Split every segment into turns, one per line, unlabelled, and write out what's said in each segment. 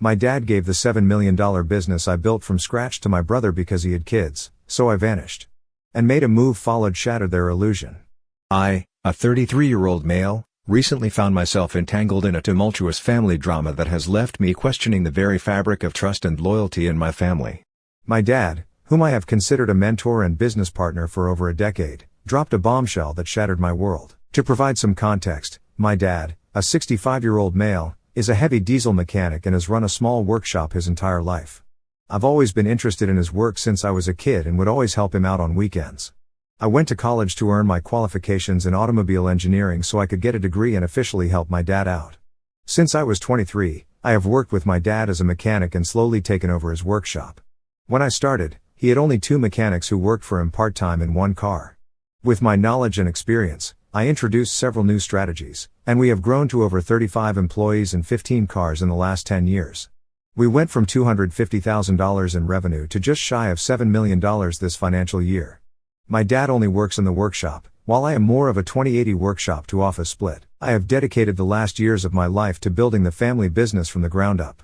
My dad gave the $7 million business I built from scratch to my brother because he had kids, so I vanished. And made a move followed shattered their illusion. I, a 33-year-old male, recently found myself entangled in a tumultuous family drama that has left me questioning the very fabric of trust and loyalty in my family. My dad, whom I have considered a mentor and business partner for over a decade, dropped a bombshell that shattered my world. To provide some context, my dad, a 65-year-old male, is a heavy diesel mechanic and has run a small workshop his entire life. I've always been interested in his work since I was a kid and would always help him out on weekends. I went to college to earn my qualifications in automobile engineering so I could get a degree and officially help my dad out. Since I was 23, I have worked with my dad as a mechanic and slowly taken over his workshop. When I started, he had only 2 mechanics who worked for him part-time in one car. With my knowledge and experience, I introduced several new strategies, and we have grown to over 35 employees and 15 cars in the last 10 years. We went from $250,000 in revenue to just shy of $7 million this financial year. My dad only works in the workshop, while I am more of a 20/80 workshop to office split. I have dedicated the last years of my life to building the family business from the ground up.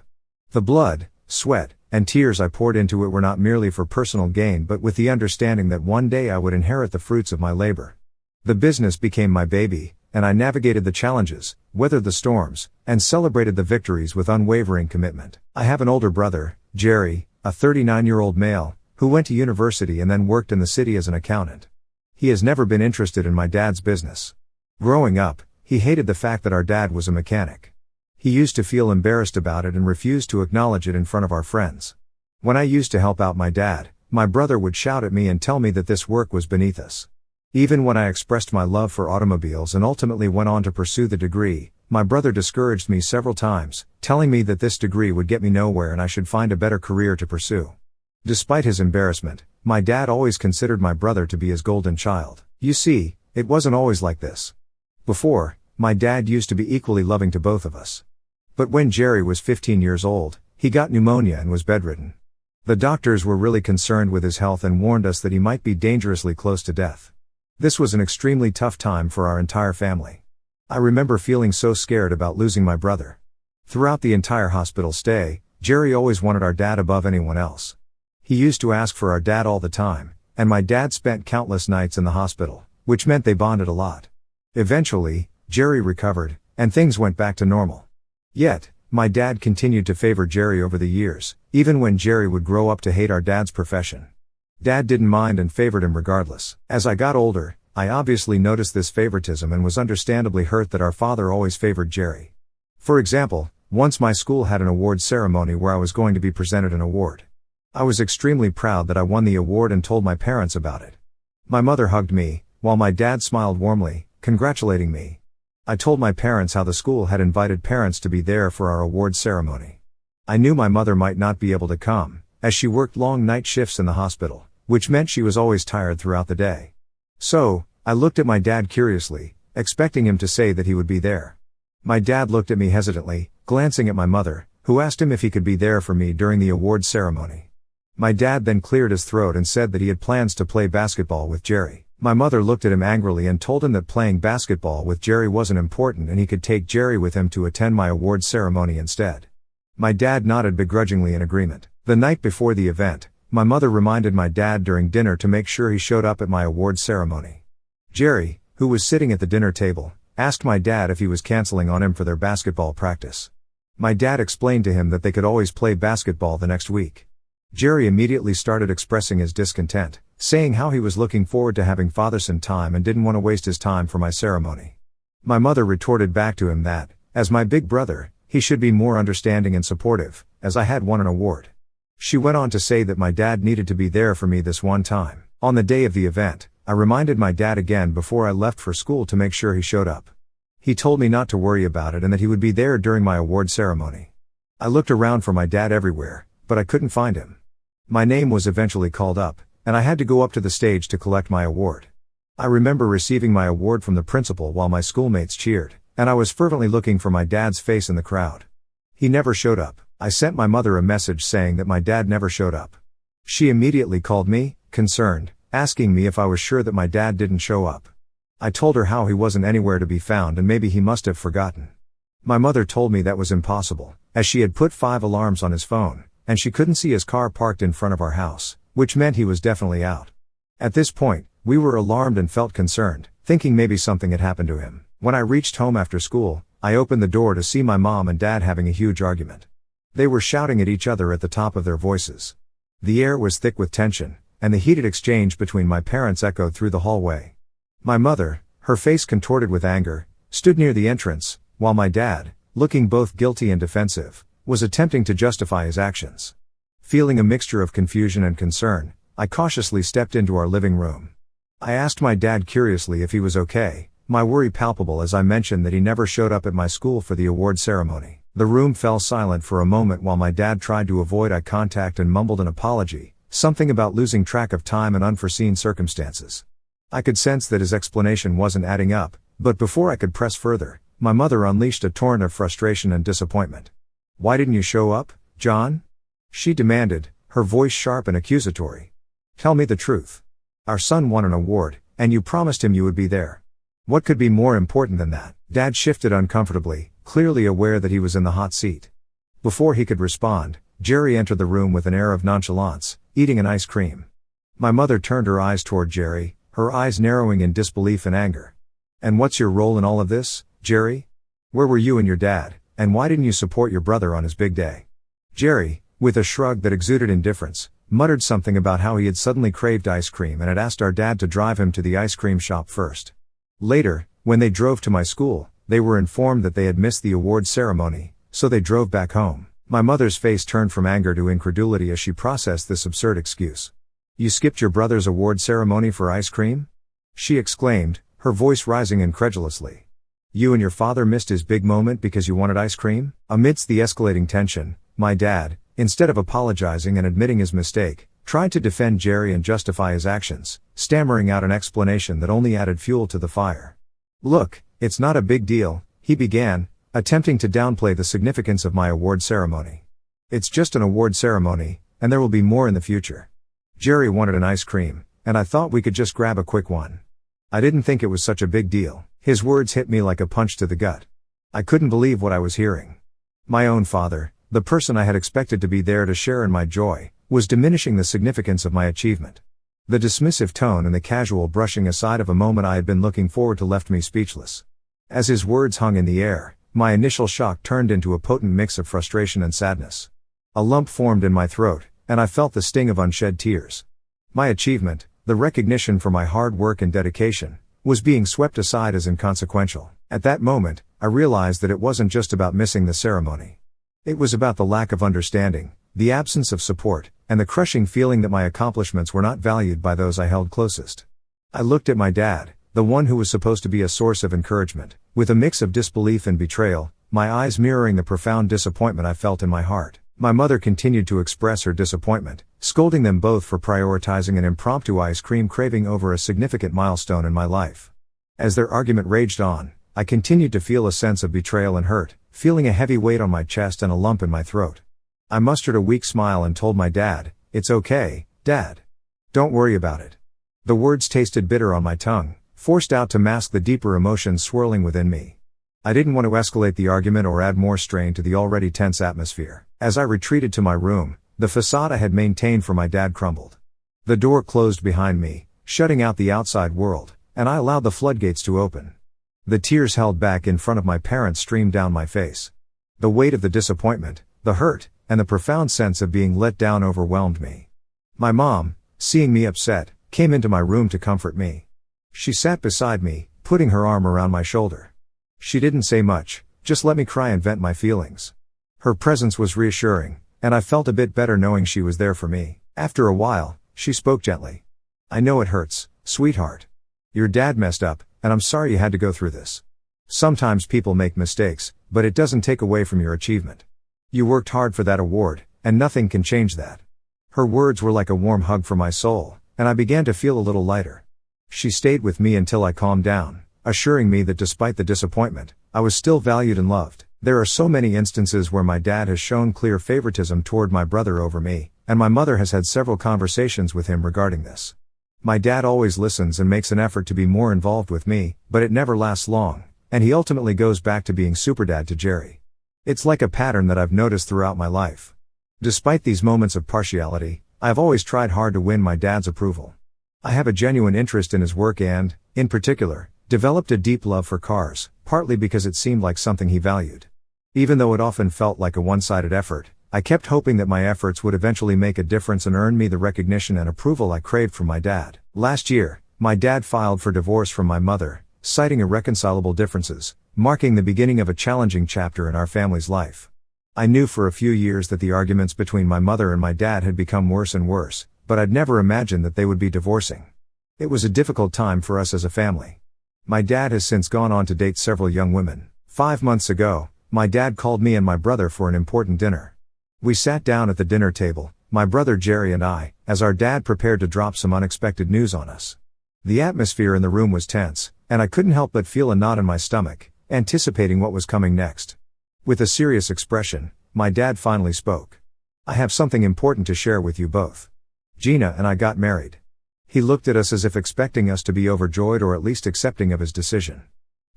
The blood, sweat, and tears I poured into it were not merely for personal gain but with the understanding that one day I would inherit the fruits of my labor. The business became my baby, and I navigated the challenges, weathered the storms, and celebrated the victories with unwavering commitment. I have an older brother, Jerry, a 39-year-old male, who went to university and then worked in the city as an accountant. He has never been interested in my dad's business. Growing up, he hated the fact that our dad was a mechanic. He used to feel embarrassed about it and refused to acknowledge it in front of our friends. When I used to help out my dad, my brother would shout at me and tell me that this work was beneath us. Even when I expressed my love for automobiles and ultimately went on to pursue the degree, my brother discouraged me several times, telling me that this degree would get me nowhere and I should find a better career to pursue. Despite his embarrassment, my dad always considered my brother to be his golden child. You see, it wasn't always like this. Before, my dad used to be equally loving to both of us. But when Jerry was 15 years old, he got pneumonia and was bedridden. The doctors were really concerned with his health and warned us that he might be dangerously close to death. This was an extremely tough time for our entire family. I remember feeling so scared about losing my brother. Throughout the entire hospital stay, Jerry always wanted our dad above anyone else. He used to ask for our dad all the time, and my dad spent countless nights in the hospital, which meant they bonded a lot. Eventually, Jerry recovered, and things went back to normal. Yet, my dad continued to favor Jerry over the years, even when Jerry would grow up to hate our dad's profession. Dad didn't mind and favored him regardless. As I got older, I obviously noticed this favoritism and was understandably hurt that our father always favored Jerry. For example, once my school had an award ceremony where I was going to be presented an award. I was extremely proud that I won the award and told my parents about it. My mother hugged me, while my dad smiled warmly, congratulating me. I told my parents how the school had invited parents to be there for our award ceremony. I knew my mother might not be able to come, as she worked long night shifts in the hospital, which meant she was always tired throughout the day. So, I looked at my dad curiously, expecting him to say that he would be there. My dad looked at me hesitantly, glancing at my mother, who asked him if he could be there for me during the award ceremony. My dad then cleared his throat and said that he had plans to play basketball with Jerry. My mother looked at him angrily and told him that playing basketball with Jerry wasn't important and he could take Jerry with him to attend my award ceremony instead. My dad nodded begrudgingly in agreement. The night before the event, my mother reminded my dad during dinner to make sure he showed up at my award ceremony. Jerry, who was sitting at the dinner table, asked my dad if he was canceling on him for their basketball practice. My dad explained to him that they could always play basketball the next week. Jerry immediately started expressing his discontent, saying how he was looking forward to having father-son time and didn't want to waste his time for my ceremony. My mother retorted back to him that, as my big brother, he should be more understanding and supportive, as I had won an award. She went on to say that my dad needed to be there for me this one time. On the day of the event, I reminded my dad again before I left for school to make sure he showed up. He told me not to worry about it and that he would be there during my award ceremony. I looked around for my dad everywhere, but I couldn't find him. My name was eventually called up, and I had to go up to the stage to collect my award. I remember receiving my award from the principal while my schoolmates cheered, and I was fervently looking for my dad's face in the crowd. He never showed up. I sent my mother a message saying that my dad never showed up. She immediately called me, concerned, asking me if I was sure that my dad didn't show up. I told her how he wasn't anywhere to be found and maybe he must have forgotten. My mother told me that was impossible, as she had put 5 alarms on his phone, and she couldn't see his car parked in front of our house, which meant he was definitely out. At this point, we were alarmed and felt concerned, thinking maybe something had happened to him. When I reached home after school, I opened the door to see my mom and dad having a huge argument. They were shouting at each other at the top of their voices. The air was thick with tension, and the heated exchange between my parents echoed through the hallway. My mother, her face contorted with anger, stood near the entrance, while my dad, looking both guilty and defensive, was attempting to justify his actions. Feeling a mixture of confusion and concern, I cautiously stepped into our living room. I asked my dad curiously if he was okay, my worry palpable as I mentioned that he never showed up at my school for the award ceremony. The room fell silent for a moment while my dad tried to avoid eye contact and mumbled an apology, something about losing track of time and unforeseen circumstances. I could sense that his explanation wasn't adding up, but before I could press further, my mother unleashed a torrent of frustration and disappointment. "Why didn't you show up, John?" she demanded, her voice sharp and accusatory. "Tell me the truth. Our son won an award, and you promised him you would be there. What could be more important than that?" Dad shifted uncomfortably, clearly aware that he was in the hot seat. Before he could respond, Jerry entered the room with an air of nonchalance, eating an ice cream. My mother turned her eyes toward Jerry, her eyes narrowing in disbelief and anger. "And what's your role in all of this, Jerry? Where were you and your dad, and why didn't you support your brother on his big day?" Jerry, with a shrug that exuded indifference, muttered something about how he had suddenly craved ice cream and had asked our dad to drive him to the ice cream shop first. Later, when they drove to my school, they were informed that they had missed the award ceremony, so they drove back home. My mother's face turned from anger to incredulity as she processed this absurd excuse. "You skipped your brother's award ceremony for ice cream?" she exclaimed, her voice rising incredulously. "You and your father missed his big moment because you wanted ice cream?" Amidst the escalating tension, my dad, instead of apologizing and admitting his mistake, tried to defend Jerry and justify his actions, stammering out an explanation that only added fuel to the fire. "Look, it's not a big deal," he began, attempting to downplay the significance of my award ceremony. "It's just an award ceremony, and there will be more in the future. Jerry wanted an ice cream, and I thought we could just grab a quick one. I didn't think it was such a big deal." His words hit me like a punch to the gut. I couldn't believe what I was hearing. My own father, the person I had expected to be there to share in my joy, was diminishing the significance of my achievement. The dismissive tone and the casual brushing aside of a moment I had been looking forward to left me speechless. As his words hung in the air, my initial shock turned into a potent mix of frustration and sadness. A lump formed in my throat, and I felt the sting of unshed tears. My achievement, the recognition for my hard work and dedication, was being swept aside as inconsequential. At that moment, I realized that it wasn't just about missing the ceremony. It was about the lack of understanding, the absence of support, and the crushing feeling that my accomplishments were not valued by those I held closest. I looked at my dad, the one who was supposed to be a source of encouragement, with a mix of disbelief and betrayal, my eyes mirroring the profound disappointment I felt in my heart. My mother continued to express her disappointment, scolding them both for prioritizing an impromptu ice cream craving over a significant milestone in my life. As their argument raged on, I continued to feel a sense of betrayal and hurt, feeling a heavy weight on my chest and a lump in my throat. I mustered a weak smile and told my dad, "It's okay, Dad. Don't worry about it." The words tasted bitter on my tongue, forced out to mask the deeper emotions swirling within me. I didn't want to escalate the argument or add more strain to the already tense atmosphere. As I retreated to my room, the facade I had maintained for my dad crumbled. The door closed behind me, shutting out the outside world, and I allowed the floodgates to open. The tears held back in front of my parents streamed down my face. The weight of the disappointment, the hurt, and the profound sense of being let down overwhelmed me. My mom, seeing me upset, came into my room to comfort me. She sat beside me, putting her arm around my shoulder. She didn't say much, just let me cry and vent my feelings. Her presence was reassuring, and I felt a bit better knowing she was there for me. After a while, she spoke gently. "I know it hurts, sweetheart. Your dad messed up, and I'm sorry you had to go through this. Sometimes people make mistakes, but it doesn't take away from your achievement. You worked hard for that award, and nothing can change that." Her words were like a warm hug for my soul, and I began to feel a little lighter. She stayed with me until I calmed down, assuring me that despite the disappointment, I was still valued and loved. There are so many instances where my dad has shown clear favoritism toward my brother over me, and my mother has had several conversations with him regarding this. My dad always listens and makes an effort to be more involved with me, but it never lasts long, and he ultimately goes back to being superdad to Jerry. It's like a pattern that I've noticed throughout my life. Despite these moments of partiality, I've always tried hard to win my dad's approval. I have a genuine interest in his work and, in particular, developed a deep love for cars, partly because it seemed like something he valued. Even though it often felt like a one-sided effort, I kept hoping that my efforts would eventually make a difference and earn me the recognition and approval I craved from my dad. Last year, my dad filed for divorce from my mother, citing irreconcilable differences, marking the beginning of a challenging chapter in our family's life. I knew for a few years that the arguments between my mother and my dad had become worse and worse, but I'd never imagined that they would be divorcing. It was a difficult time for us as a family. My dad has since gone on to date several young women. 5 months ago, my dad called me and my brother for an important dinner. We sat down at the dinner table, my brother Jerry and I, as our dad prepared to drop some unexpected news on us. The atmosphere in the room was tense, and I couldn't help but feel a knot in my stomach, anticipating what was coming next. With a serious expression, my dad finally spoke. "I have something important to share with you both. Gina and I got married." He looked at us as if expecting us to be overjoyed or at least accepting of his decision.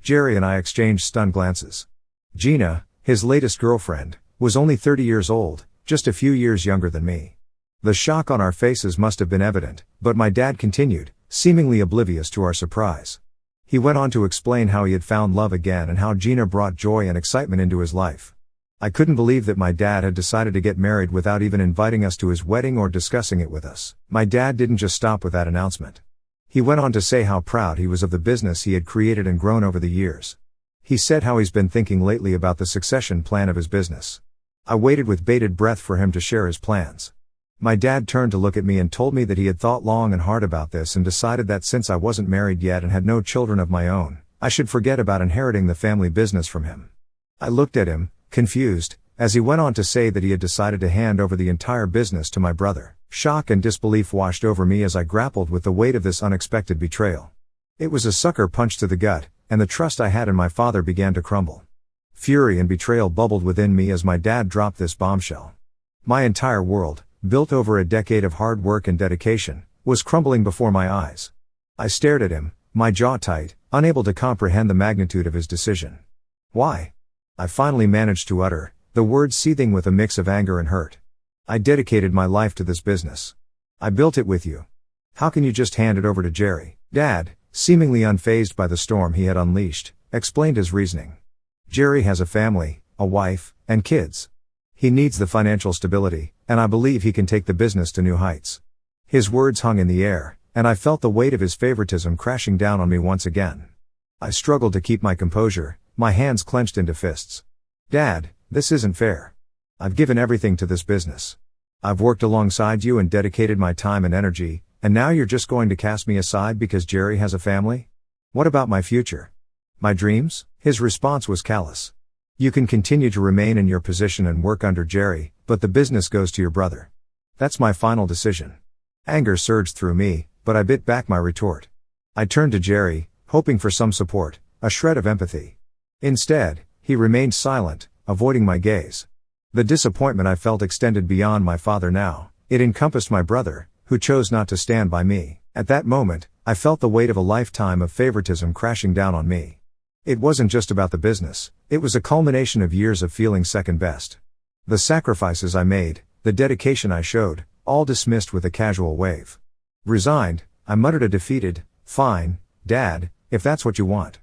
Jerry and I exchanged stunned glances. Gina, his latest girlfriend, was only 30 years old, just a few years younger than me. The shock on our faces must have been evident, but my dad continued, seemingly oblivious to our surprise. He went on to explain how he had found love again and how Gina brought joy and excitement into his life. I couldn't believe that my dad had decided to get married without even inviting us to his wedding or discussing it with us. My dad didn't just stop with that announcement. He went on to say how proud he was of the business he had created and grown over the years. He said how he's been thinking lately about the succession plan of his business. I waited with bated breath for him to share his plans. My dad turned to look at me and told me that he had thought long and hard about this and decided that since I wasn't married yet and had no children of my own, I should forget about inheriting the family business from him. I looked at him, confused, as he went on to say that he had decided to hand over the entire business to my brother. Shock and disbelief washed over me as I grappled with the weight of this unexpected betrayal. It was a sucker punch to the gut, and the trust I had in my father began to crumble. Fury and betrayal bubbled within me as my dad dropped this bombshell. My entire world, built over a decade of hard work and dedication, was crumbling before my eyes. I stared at him, my jaw tight, unable to comprehend the magnitude of his decision. "Why?" I finally managed to utter, the words seething with a mix of anger and hurt. "I dedicated my life to this business. I built it with you. How can you just hand it over to Jerry?" Dad, seemingly unfazed by the storm he had unleashed, explained his reasoning. "Jerry has a family, a wife, and kids. He needs the financial stability, and I believe he can take the business to new heights." His words hung in the air, and I felt the weight of his favoritism crashing down on me once again. I struggled to keep my composure, my hands clenched into fists. "Dad, this isn't fair. I've given everything to this business. I've worked alongside you and dedicated my time and energy, and now you're just going to cast me aside because Jerry has a family? What about my future? My dreams?" His response was callous. "You can continue to remain in your position and work under Jerry, but the business goes to your brother. That's my final decision." Anger surged through me, but I bit back my retort. I turned to Jerry, hoping for some support, a shred of empathy. Instead, he remained silent, avoiding my gaze. The disappointment I felt extended beyond my father now. It encompassed my brother, who chose not to stand by me. At that moment, I felt the weight of a lifetime of favoritism crashing down on me. It wasn't just about the business, it was a culmination of years of feeling second best. The sacrifices I made, the dedication I showed, all dismissed with a casual wave. Resigned, I muttered a defeated, "Fine, Dad, if that's what you want."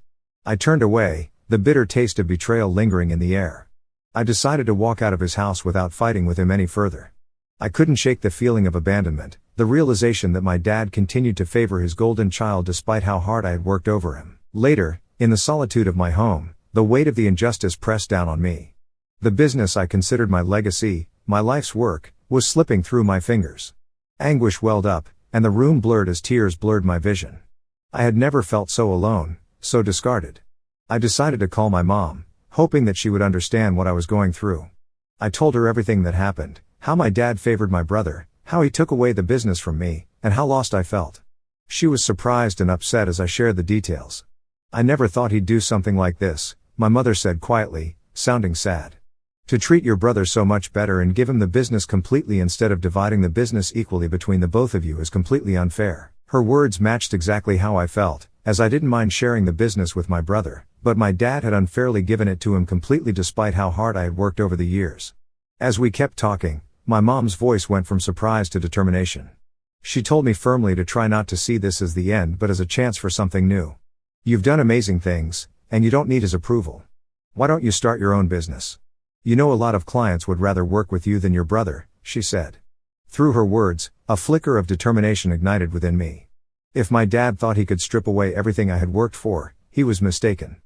I turned away, the bitter taste of betrayal lingering in the air. I decided to walk out of his house without fighting with him any further. I couldn't shake the feeling of abandonment, the realization that my dad continued to favor his golden child despite how hard I had worked over him. Later, in the solitude of my home, the weight of the injustice pressed down on me. The business I considered my legacy, my life's work, was slipping through my fingers. Anguish welled up, and the room blurred as tears blurred my vision. I had never felt so alone, so discarded. I decided to call my mom, hoping that she would understand what I was going through. I told her everything that happened, how my dad favored my brother, how he took away the business from me, and how lost I felt. She was surprised and upset as I shared the details. "I never thought he'd do something like this," my mother said quietly, sounding sad. "To treat your brother so much better and give him the business completely instead of dividing the business equally between the both of you is completely unfair." Her words matched exactly how I felt, as I didn't mind sharing the business with my brother, but my dad had unfairly given it to him completely despite how hard I had worked over the years. As we kept talking, my mom's voice went from surprise to determination. She told me firmly to try not to see this as the end but as a chance for something new. You've done amazing things, and you don't need his approval. Why don't you start your own business? You know, a lot of clients would rather work with you than your brother, she said. Through her words, a flicker of determination ignited within me. If my dad thought he could strip away everything I had worked for, he was mistaken.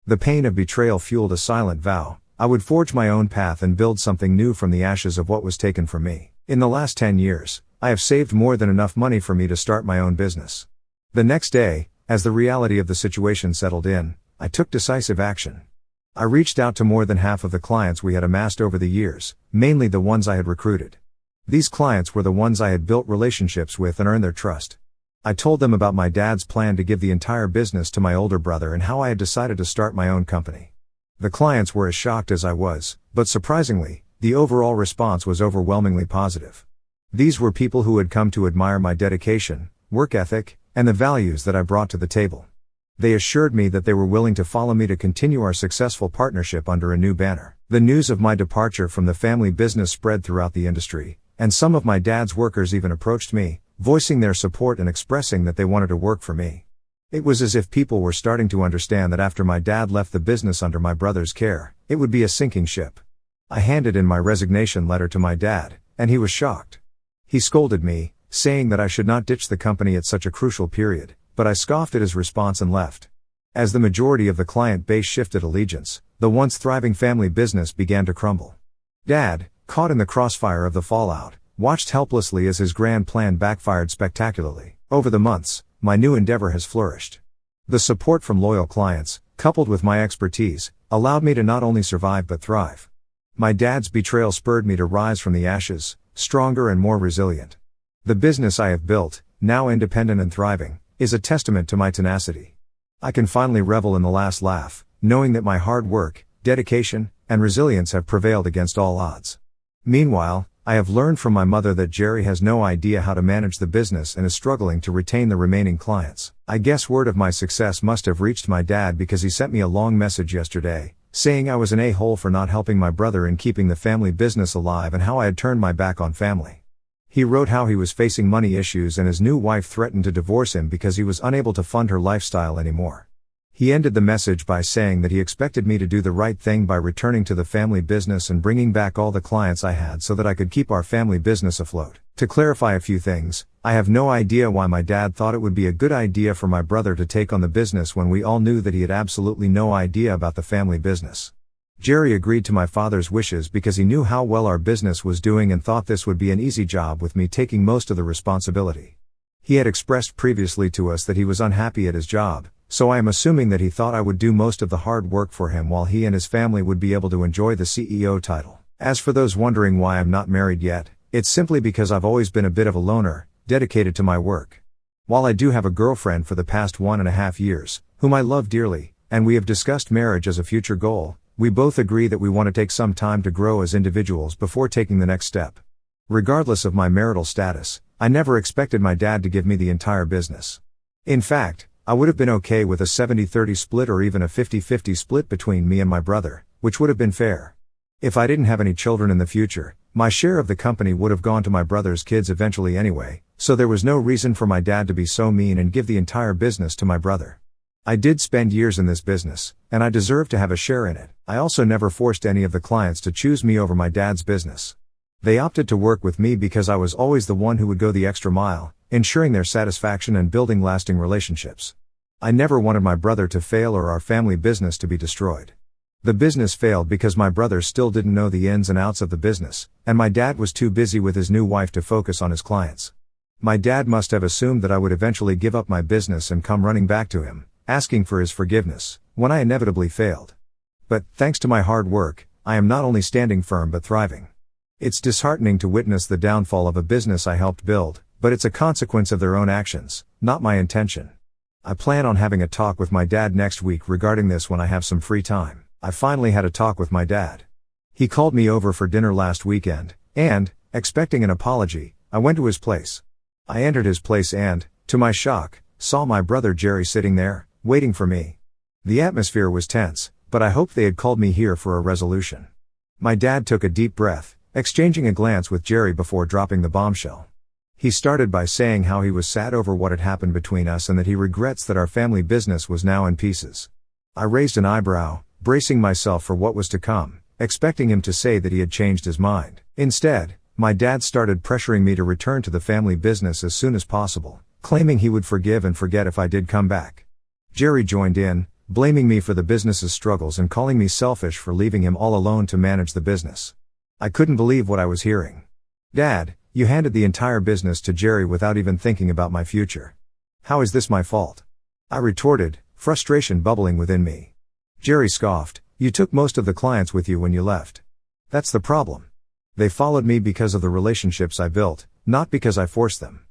The pain of betrayal fueled a silent vow: I would forge my own path and build something new from the ashes of what was taken from me. In the last 10 years, I have saved more than enough money for me to start my own business. The next day, as the reality of the situation settled in, I took decisive action. I reached out to more than half of the clients we had amassed over the years, mainly the ones I had recruited. These clients were the ones I had built relationships with and earned their trust. I told them about my dad's plan to give the entire business to my older brother and how I had decided to start my own company. The clients were as shocked as I was, but surprisingly, the overall response was overwhelmingly positive. These were people who had come to admire my dedication, work ethic, and the values that I brought to the table. They assured me that they were willing to follow me to continue our successful partnership under a new banner. The news of my departure from the family business spread throughout the industry, and some of my dad's workers even approached me, voicing their support and expressing that they wanted to work for me. It was as if people were starting to understand that after my dad left the business under my brother's care, it would be a sinking ship. I handed in my resignation letter to my dad, and he was shocked. He scolded me, saying that I should not ditch the company at such a crucial period, but I scoffed at his response and left. As the majority of the client base shifted allegiance, the once thriving family business began to crumble. Dad, caught in the crossfire of the fallout, watched helplessly as his grand plan backfired spectacularly. Over the months, my new endeavor has flourished. The support from loyal clients, coupled with my expertise, allowed me to not only survive but thrive. My dad's betrayal spurred me to rise from the ashes, stronger and more resilient. The business I have built, now independent and thriving, is a testament to my tenacity. I can finally revel in the last laugh, knowing that my hard work, dedication, and resilience have prevailed against all odds. Meanwhile, I have learned from my mother that Jerry has no idea how to manage the business and is struggling to retain the remaining clients. I guess word of my success must have reached my dad because he sent me a long message yesterday, saying I was an a-hole for not helping my brother in keeping the family business alive and how I had turned my back on family. He wrote how he was facing money issues and his new wife threatened to divorce him because he was unable to fund her lifestyle anymore. He ended the message by saying that he expected me to do the right thing by returning to the family business and bringing back all the clients I had so that I could keep our family business afloat. To clarify a few things, I have no idea why my dad thought it would be a good idea for my brother to take on the business when we all knew that he had absolutely no idea about the family business. Jerry agreed to my father's wishes because he knew how well our business was doing and thought this would be an easy job with me taking most of the responsibility. He had expressed previously to us that he was unhappy at his job, so I am assuming that he thought I would do most of the hard work for him while he and his family would be able to enjoy the CEO title. As for those wondering why I'm not married yet, it's simply because I've always been a bit of a loner, dedicated to my work. While I do have a girlfriend for the past 1.5 years, whom I love dearly, and we have discussed marriage as a future goal, we both agree that we want to take some time to grow as individuals before taking the next step. Regardless of my marital status, I never expected my dad to give me the entire business. In fact, I would have been okay with a 70-30 split or even a 50-50 split between me and my brother, which would have been fair. If I didn't have any children in the future, my share of the company would have gone to my brother's kids eventually anyway, so there was no reason for my dad to be so mean and give the entire business to my brother. I did spend years in this business, and I deserve to have a share in it. I also never forced any of the clients to choose me over my dad's business. They opted to work with me because I was always the one who would go the extra mile, ensuring their satisfaction and building lasting relationships. I never wanted my brother to fail or our family business to be destroyed. The business failed because my brother still didn't know the ins and outs of the business, and my dad was too busy with his new wife to focus on his clients. My dad must have assumed that I would eventually give up my business and come running back to him, asking for his forgiveness, when I inevitably failed. But, thanks to my hard work, I am not only standing firm but thriving. It's disheartening to witness the downfall of a business I helped build, but it's a consequence of their own actions, not my intention. I plan on having a talk with my dad next week regarding this when I have some free time. I finally had a talk with my dad. He called me over for dinner last weekend, and, expecting an apology, I went to his place. I entered his place and, to my shock, saw my brother Jerry sitting there, waiting for me. The atmosphere was tense, but I hoped they had called me here for a resolution. My dad took a deep breath, exchanging a glance with Jerry before dropping the bombshell. He started by saying how he was sad over what had happened between us and that he regrets that our family business was now in pieces. I raised an eyebrow, bracing myself for what was to come, expecting him to say that he had changed his mind. Instead, my dad started pressuring me to return to the family business as soon as possible, claiming he would forgive and forget if I did come back. Jerry joined in, blaming me for the business's struggles and calling me selfish for leaving him all alone to manage the business. I couldn't believe what I was hearing. "Dad, you handed the entire business to Jerry without even thinking about my future. How is this my fault?" I retorted, frustration bubbling within me. Jerry scoffed, "You took most of the clients with you when you left. That's the problem. They followed me because of the relationships I built, not because I forced them.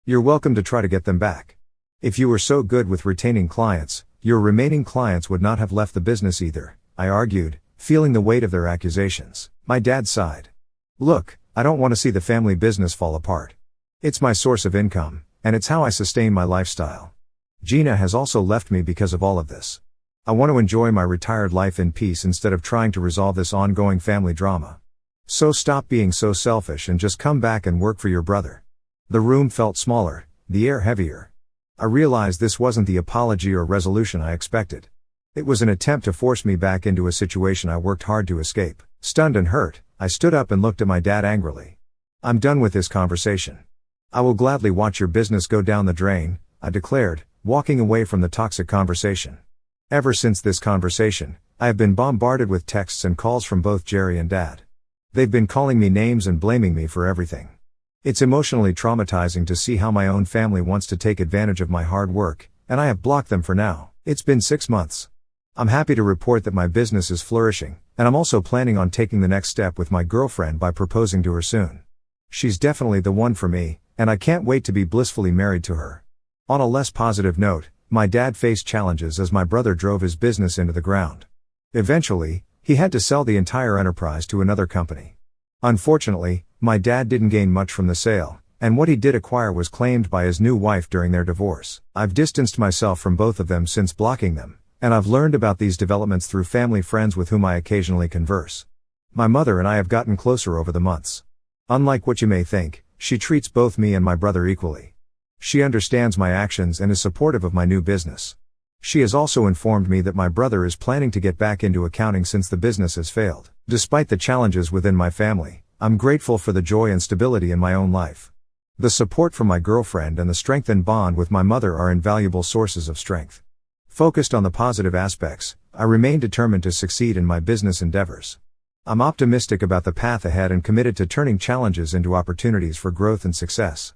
You're welcome to try to get them back. If you were so good with retaining clients, your remaining clients would not have left the business either," I argued, feeling the weight of their accusations. My dad sighed. "Look, I don't want to see the family business fall apart. It's my source of income, and it's how I sustain my lifestyle. Gina has also left me because of all of this. I want to enjoy my retired life in peace instead of trying to resolve this ongoing family drama. So stop being so selfish and just come back and work for your brother." The room felt smaller, the air heavier. I realized this wasn't the apology or resolution I expected. It was an attempt to force me back into a situation I worked hard to escape. Stunned and hurt, I stood up and looked at my dad angrily. "I'm done with this conversation. I will gladly watch your business go down the drain," I declared, walking away from the toxic conversation. Ever since this conversation, I have been bombarded with texts and calls from both Jerry and Dad. They've been calling me names and blaming me for everything. It's emotionally traumatizing to see how my own family wants to take advantage of my hard work, and I have blocked them for now. It's been 6 months. I'm happy to report that my business is flourishing, and I'm also planning on taking the next step with my girlfriend by proposing to her soon. She's definitely the one for me, and I can't wait to be blissfully married to her. On a less positive note, my dad faced challenges as my brother drove his business into the ground. Eventually, he had to sell the entire enterprise to another company. Unfortunately, my dad didn't gain much from the sale, and what he did acquire was claimed by his new wife during their divorce. I've distanced myself from both of them since blocking them, and I've learned about these developments through family friends with whom I occasionally converse. My mother and I have gotten closer over the months. Unlike what you may think, she treats both me and my brother equally. She understands my actions and is supportive of my new business. She has also informed me that my brother is planning to get back into accounting since the business has failed. Despite the challenges within my family, I'm grateful for the joy and stability in my own life. The support from my girlfriend and the strengthened bond with my mother are invaluable sources of strength. Focused on the positive aspects, I remain determined to succeed in my business endeavors. I'm optimistic about the path ahead and committed to turning challenges into opportunities for growth and success.